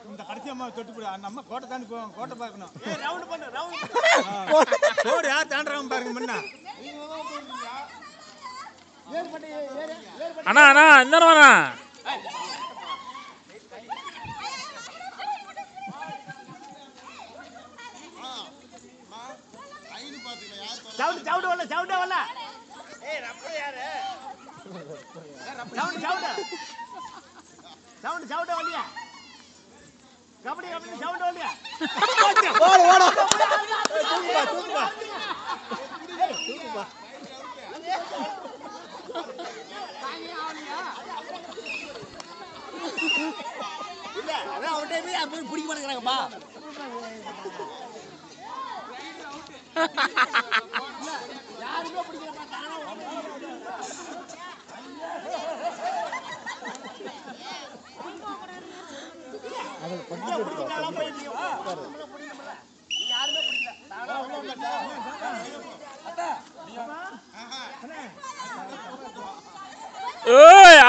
இந்த கடைசி அம்மா தொட்டு போடு நம்ம கோட்டை தாண்டி போவோம் கோட்டை பார்க்கணும் கோடு யார் தாண்டுறாங்க பாருங்க முன்ன அண்ணா அண்ணா இந்த அண்ணா சவுண்ட் வரல சவுண்ட் வரலையா கபடி சவுண்ட் வரலையா இல்ல அதான் அவன்கிட்ட பிடிக்க மாட்டேங்கிறாங்கப்பா யாருமே பிடிக்கிறப்பா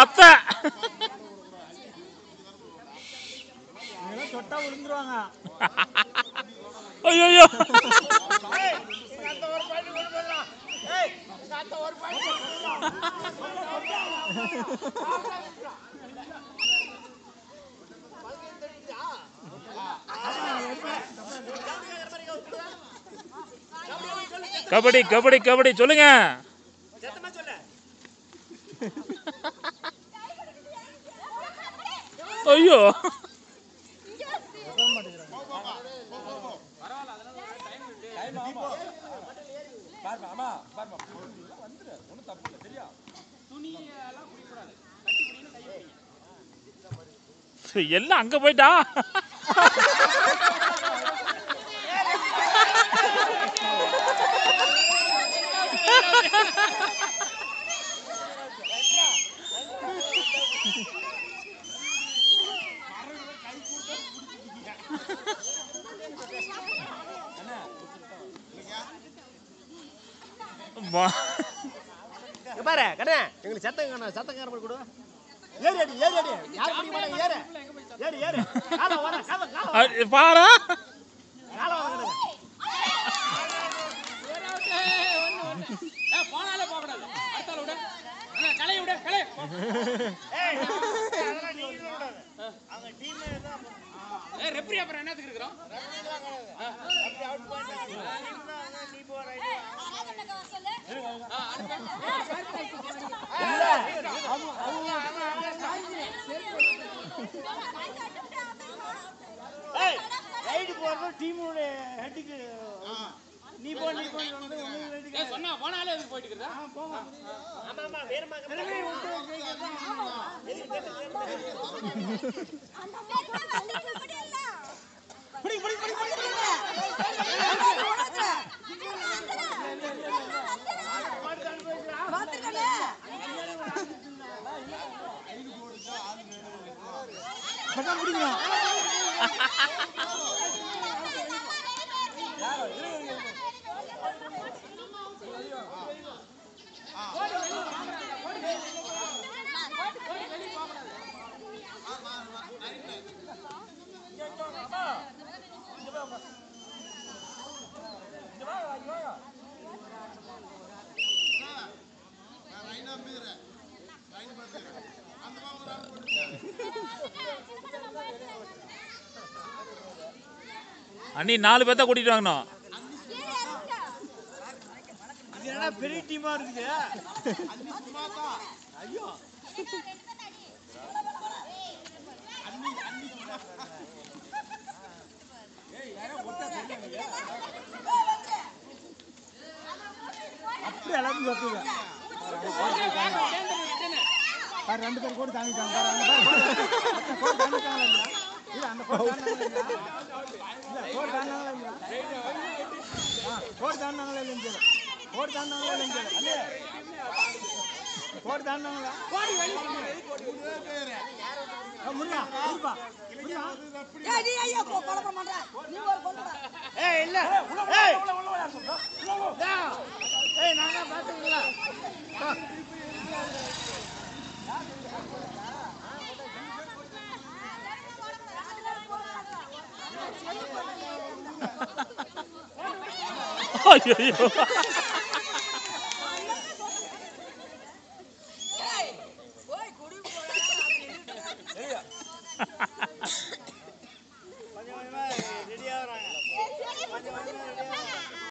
அத்தை தொட்டா விழுந்துருவாங்க ஐயோ கபடி கபடி கபடி சொல்லுங்க ஐயோ எல்லாம் அங்க போயிட்டா பாரு கண்ணே எங்களுக்கு சத்தங்கார கொடு ஏறி அடி யார் பிடிக்க மாட்டாங்க ஏறு பாரா போனாலே போகக்கூடாது அடுத்தால விட கலையை விட கலை ரெப்ரி அப்புறம் என்னத்துக்கு இருக்கிறோம் டீமோட ஹெட்டுக்கு நீ போ சொன்னா போனாலே அதுக்கு போயிட்டு இருக்கிறதா ஆமா வேறமா அண்ணி 4 பேர்த்த கூட்டிட்டு வாங்கணும். இது என்ன பெரிய டீமா இருக்குது. அண்ணி சும்மா தான். ஐயோ. அண்ணி சும்மா. ஏய் யாரோ ஒட்டா சொல்லுங்க. எப்படி எல்லாத்தையும் சொல்லுங்க பாரு 2 பேர் கூட தாண்டிட்டாங்க பாரு அந்த கோட் தாண்டிட்டாங்க இல்ல அந்த கோட் தாண்டாங்க இல்ல கோட் தாண்டாங்க இல்ல கோட் தாண்டாங்க இல்ல கோட் தாண்டாங்க இல்ல அல்லே கோட் தாண்டாங்க கோடி வெளிய முருகா இருப்பா ஏய் நீ ஐயோ கொலப்பற மாட்டற நீ ஒரு கொல்றடா ஏய் இல்ல ஏய் ஏய் நாங்க பாத்துக்கல ஐயோ ஏய் ஓய் குடி போடா ஏய் கொஞ்சம் கொஞ்சமா ரெடியா வராங்க கொஞ்சம் கொஞ்சமா